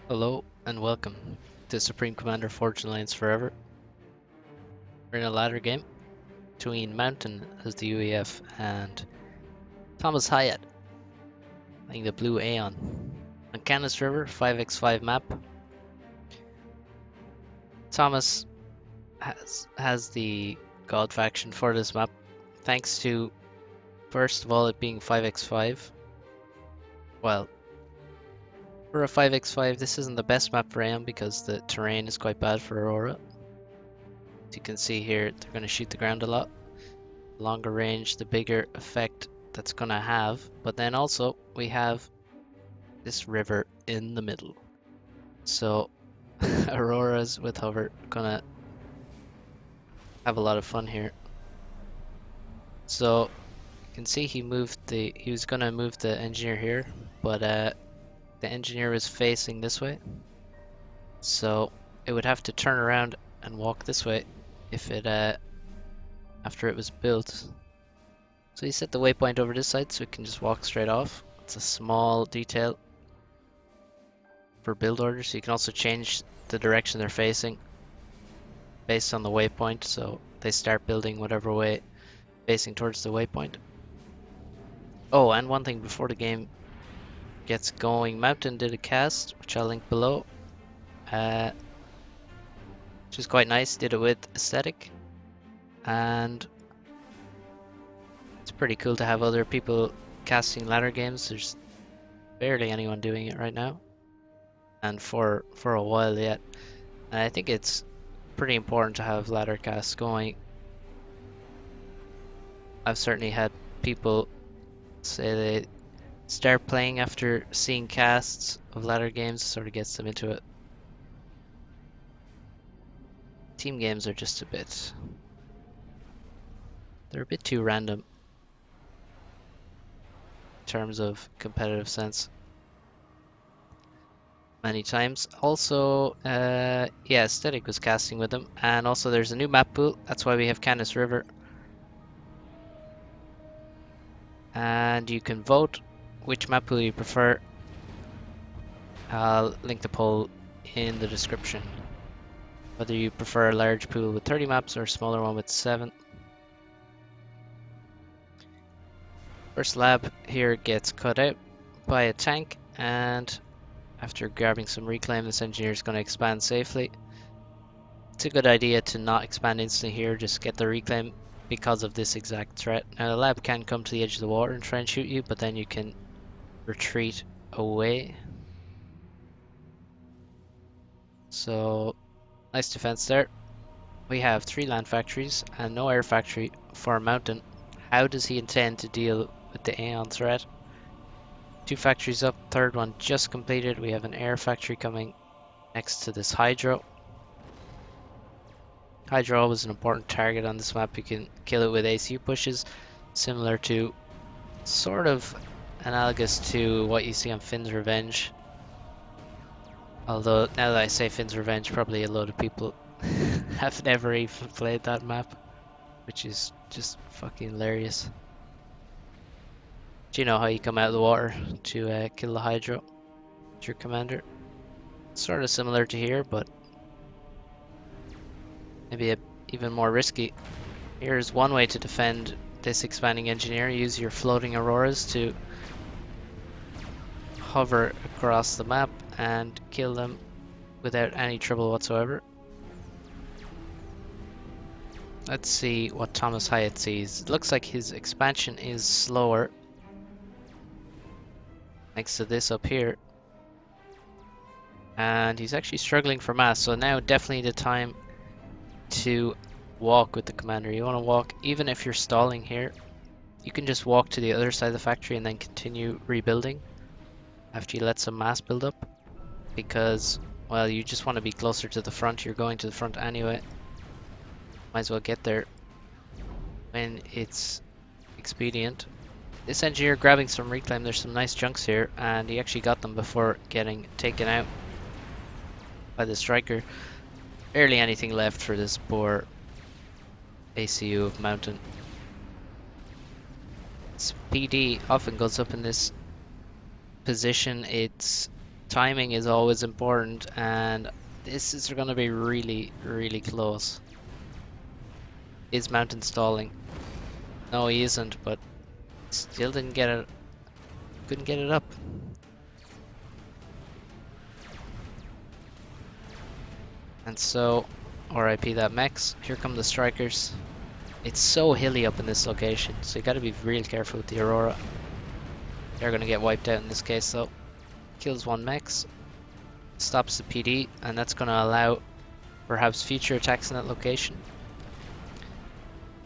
Hello and welcome to Supreme Commander Forged Alliance Forever. We're in a ladder game between Mountain as the UEF and ThomasHiatt playing the blue Aeon. On Canis River, 5x5 map. Thomas has the God faction for this map, thanks to, first of all, it being 5x5. Well, for a 5x5, this isn't the best map for Aeon because the terrain is quite bad for Aurora. As you can see here, they're going to shoot the ground a lot. Longer range, the bigger effect that's going to have. But then also we have this river in the middle. So Auroras with hover gonna have a lot of fun here. So you can see he was gonna move the engineer here, but the engineer was facing this way. So it would have to turn around and walk this way if it after it was built. So he set the waypoint over this side so it can just walk straight off. It's a small detail for build orders, so you can also change the direction they're facing based on the waypoint, so they start building whatever way facing towards the waypoint. Oh, and one thing before the game gets going, Mountain did a cast, which I'll link below, which is quite nice. Did it with aesthetic, and it's pretty cool to have other people casting ladder games. There's barely anyone doing it right now, and for a while yet. And I think it's pretty important to have ladder casts going. I've certainly had people say they start playing after seeing casts of ladder games, sort of gets them into it. Team games are just they're a bit too random in terms of competitive sense many times. Also, yeah, aesthetic was casting with them, and also there's a new map pool. That's why we have Canis River. And you can vote which map pool you prefer. I'll link the poll in the description. Whether you prefer a large pool with 30 maps or a smaller one with 7. First lab here gets cut out by a tank, and after grabbing some reclaim, this engineer is going to expand safely. It's a good idea to not expand instantly here, just get the reclaim because of this exact threat. Now the lab can come to the edge of the water and try and shoot you, but then you can retreat away. So nice defense there. We have 3 land factories and no air factory for Mountain. How does he intend to deal with the Aeon threat? 2 factories up, third one just completed. We have an air factory coming next to this Hydro. Hydro always an important target on this map. You can kill it with ACU pushes, similar to, sort of analogous to what you see on Finn's Revenge. Although now that I say Finn's Revenge, probably a load of people have never even played that map, which is just fucking hilarious. Do you know how you come out of the water to kill the Hydro with your commander? Sort of similar to here, but maybe even more risky. Here's one way to defend this expanding engineer. Use your floating auroras to hover across the map and kill them without any trouble whatsoever. Let's see what ThomasHiatt sees. It looks like his expansion is slower next to this up here, and he's actually struggling for mass, so now definitely the time to walk with the commander. You want to walk, even if you're stalling here, you can just walk to the other side of the factory and then continue rebuilding after you let some mass build up, because, well, you just want to be closer to the front. You're going to the front anyway. Might as well get there when it's expedient. This engineer grabbing some reclaim. There's some nice chunks here, and he actually got them before getting taken out by the striker. Barely anything left for this poor ACU of Mountain. PD often goes up in this position. It's Timing is always important, and this is going to be really, really close. Is Mountain stalling? No, he isn't, but still didn't get it. Couldn't get it up. And so, RIP that Mex. Here come the strikers. It's so hilly up in this location, so you gotta be real careful with the Aurora. They're gonna get wiped out in this case though. Kills one Mex. Stops the PD, and that's gonna allow perhaps future attacks in that location.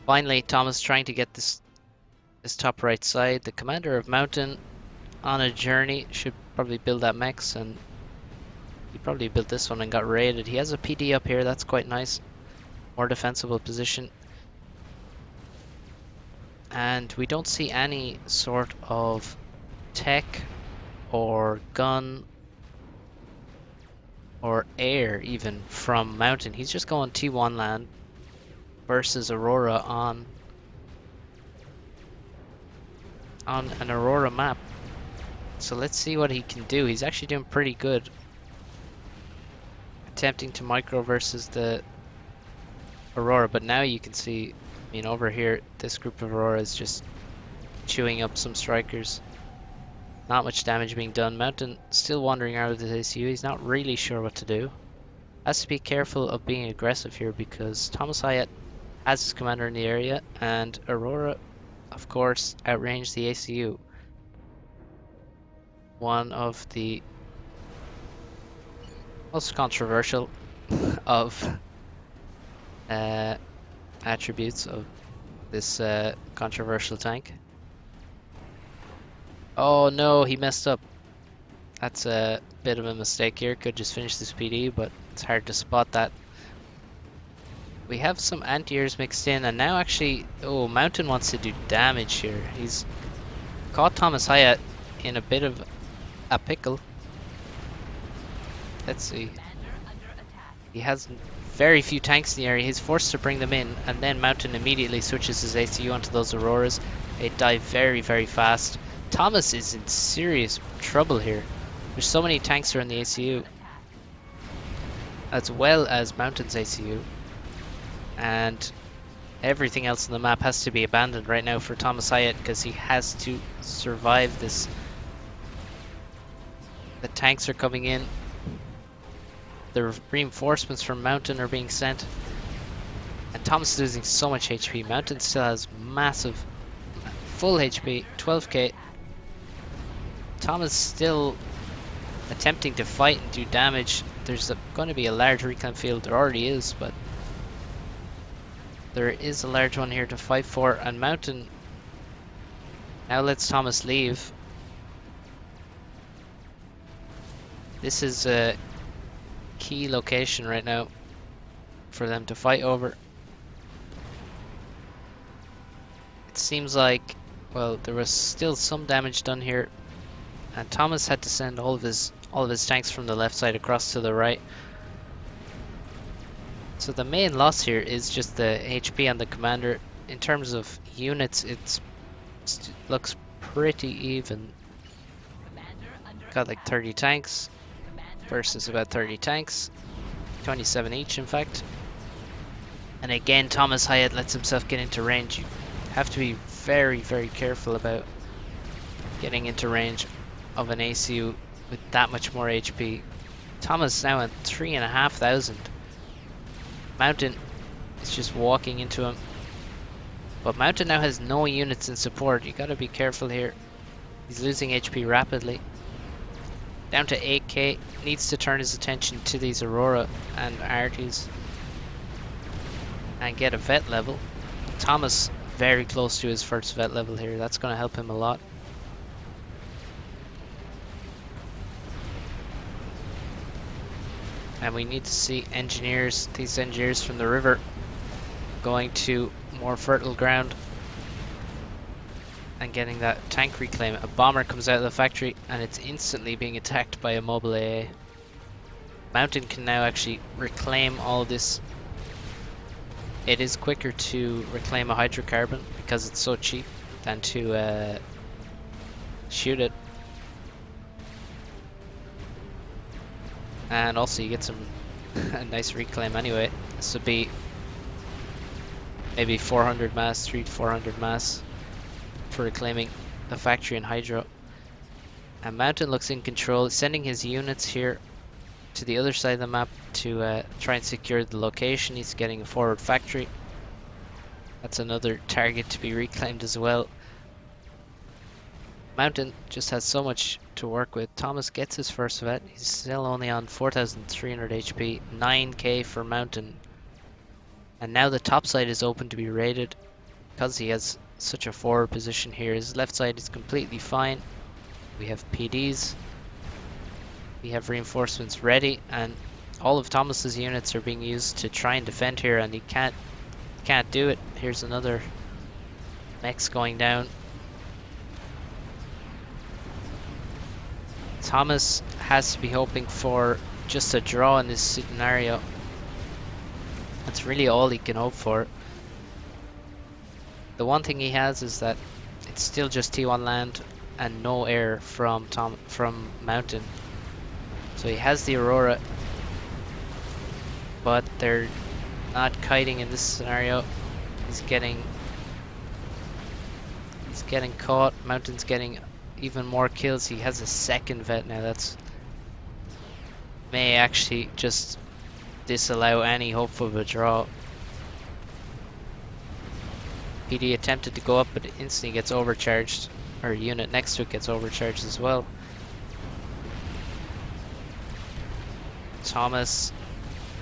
Finally, Thomas trying to get this top right side. The commander of Mountain on a journey should probably build that Mex, and he probably built this one and got raided. He has a PD up here, that's quite nice. More defensible position. And we don't see any sort of tech or gun or air even from Mountain. He's just going T1 land versus Aurora on an Aurora map. So let's see what he can do. He's actually doing pretty good. Attempting to micro versus the Aurora, but now you can see, I mean, over here, this group of Aurora is just chewing up some strikers. Not much damage being done. Mountain still wandering out of the ACU. He's not really sure what to do. Has to be careful of being aggressive here because ThomasHiatt has his commander in the area, and Aurora, of course, outranged the ACU. One of the most controversial of attributes of this controversial tank. Oh no, he messed up. That's a bit of a mistake here. Could just finish this PD, but it's hard to spot that. We have some anti-airs mixed in, and now actually, oh, Mountain wants to do damage here. He's caught ThomasHiatt in a bit of a pickle. Let's see. He has very few tanks in the area. He's forced to bring them in, and then Mountain immediately switches his ACU onto those Auroras. They die very, very fast. Thomas is in serious trouble here. There's so many tanks are in the ACU, as well as Mountain's ACU, and everything else on the map has to be abandoned right now for ThomasHiatt because he has to survive this. The tanks are coming in. The reinforcements from Mountain are being sent, and Thomas is losing so much HP. Mountain still has massive, full HP, 12k. Thomas still attempting to fight and do damage. There's going to be a large recon field. There already is, but there is a large one here to fight for. And Mountain now lets Thomas leave. This is a key location right now for them to fight over. It seems like, well, there was still some damage done here, and Thomas had to send all of his tanks from the left side across to the right. So the main loss here is just the HP on the commander. In terms of units, it looks pretty even. Got like 30 tanks versus about 30 tanks, 27 each in fact. And again, ThomasHiatt lets himself get into range. You have to be very, very careful about getting into range of an ACU with that much more HP. Thomas now at 3,500. Mountain is just walking into him. But Mountain now has no units in support. You gotta be careful here. He's losing HP rapidly. Down to 8k. Needs to turn his attention to these Aurora and Arties and get a vet level. Thomas very close to his first vet level here. That's going to help him a lot. And we need to see engineers, these engineers from the river, going to more fertile ground and getting that tank reclaim. A bomber comes out of the factory and it's instantly being attacked by a mobile AA. Mountain can now actually reclaim all this. It is quicker to reclaim a hydrocarbon because it's so cheap than to shoot it. And also you get some a nice reclaim anyway. This would be maybe 400 mass, 3 to 400 mass for reclaiming the factory and hydro. And Mountain looks in control, sending his units here to the other side of the map to try and secure the location. He's getting a forward factory. That's another target to be reclaimed as well. Mountain just has so much to work with. Thomas gets his first vet. He's still only on 4,300 HP. 9k for Mountain. And now the top side is open to be raided because he has such a forward position here. His left side is completely fine. We have PDs. We have reinforcements ready, and all of Thomas's units are being used to try and defend here, and he can't do it. Here's another mechs going down. Thomas has to be hoping for just a draw in this scenario. That's really all he can hope for. The one thing he has is that it's still just T1 land and no air from Mountain. So he has the Aurora, but they're not kiting in this scenario. He's getting caught. Mountain's getting even more kills. He has a second vet now. That's may actually just disallow any hope of a draw. PD attempted to go up, but it instantly gets overcharged. Or unit next to it gets overcharged as well. Thomas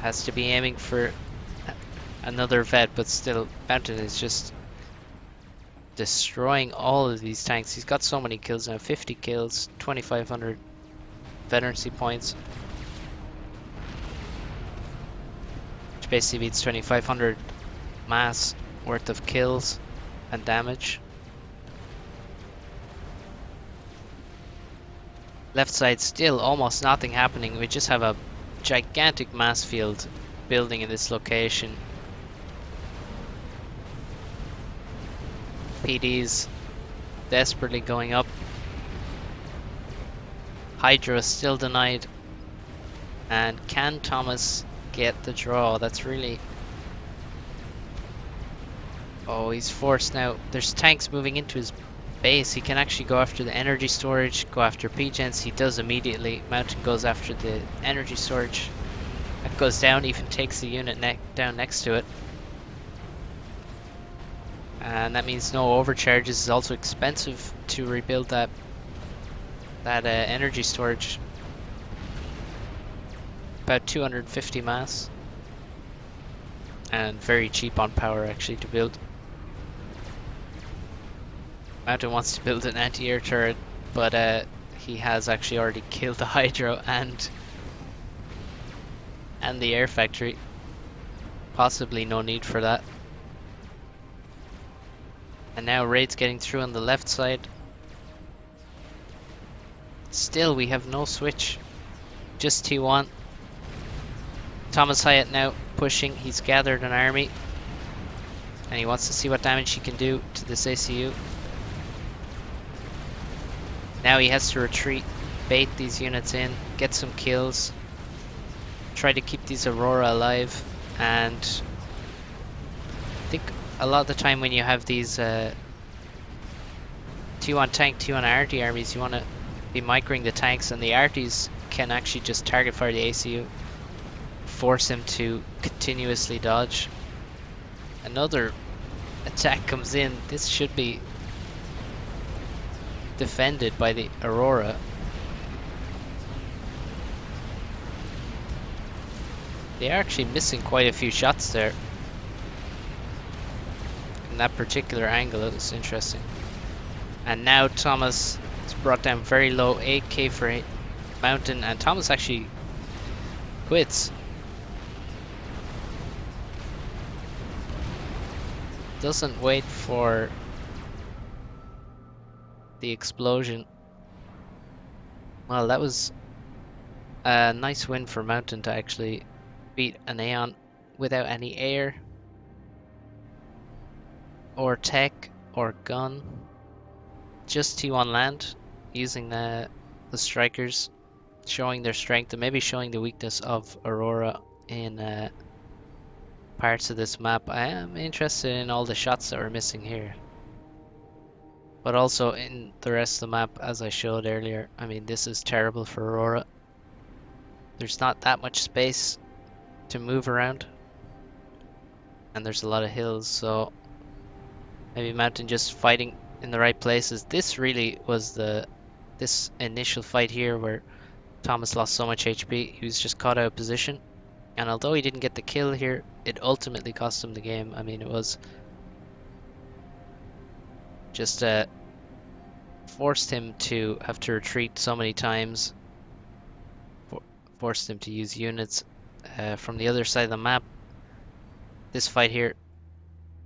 has to be aiming for another vet, but still Mountain is just destroying all of these tanks. He's got so many kills now, 50 kills, 2,500 veterancy points, which basically beats 2,500 mass worth of kills and damage. Left side still almost nothing happening. We just have a gigantic mass field building in this location. PD's desperately going up. Hydra is still denied. And can Thomas get the draw? That's really... Oh, he's forced now. There's tanks moving into his base. He can actually go after the energy storage, go after P-gens. He does immediately. Mountain goes after the energy storage. That goes down, even takes the unit down next to it. And that means no overcharges. It's also expensive to rebuild that energy storage. About 250 mass. And very cheap on power actually to build. Mountain wants to build an anti-air turret, but he has actually already killed the Hydro and the air factory. Possibly no need for that. And now Raid's getting through on the left side. Still, we have no switch. Just T1. ThomasHiatt now pushing. He's gathered an army. And he wants to see what damage he can do to this ACU. Now he has to retreat, bait these units in, get some kills, try to keep these Aurora alive, and I think a lot of the time when you have these T1 tank, T1 arty armies, you want to be microing the tanks, and the arties can actually just target fire the ACU, force him to continuously dodge. Another attack comes in. This should be defended by the Aurora. They are actually missing quite a few shots there. In that particular angle, it was interesting. And now Thomas is brought down very low, 8k for Mountain, and Thomas actually quits. Doesn't wait for the explosion. Well, that was a nice win for Mountain to actually beat an Aeon without any air or tech or gun. Just T1 land using the strikers. showing their strength and maybe showing the weakness of Aurora in parts of this map. I am interested in all the shots that we're missing here, but also in the rest of the map, as I showed earlier. I mean, this is terrible for Aurora. There's not that much space to move around, and there's a lot of hills, so maybe Mountain just fighting in the right places. This really was this initial fight here where Thomas lost so much HP. He was just caught out of position, and although he didn't get the kill here, it ultimately cost him the game. I mean, it was just forced him to have to retreat so many times, forced him to use units from the other side of the map. This fight here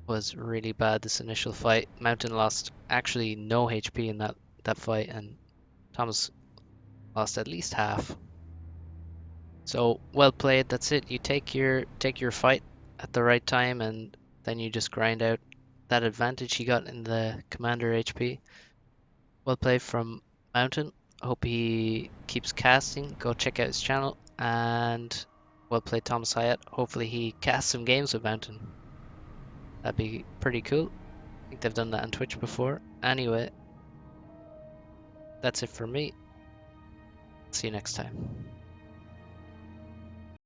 was really bad, this initial fight. Mountain lost actually no HP in that fight, and Thomas lost at least half. So well played. That's it. You take your fight at the right time, and then you just grind out that advantage he got in the commander HP. Well played from Mountain. Hope he keeps casting. Go check out his channel. And well played, ThomasHiatt. Hopefully he casts some games with Mountain. That'd be pretty cool. I think they've done that on Twitch before. Anyway, that's it for me. See you next time.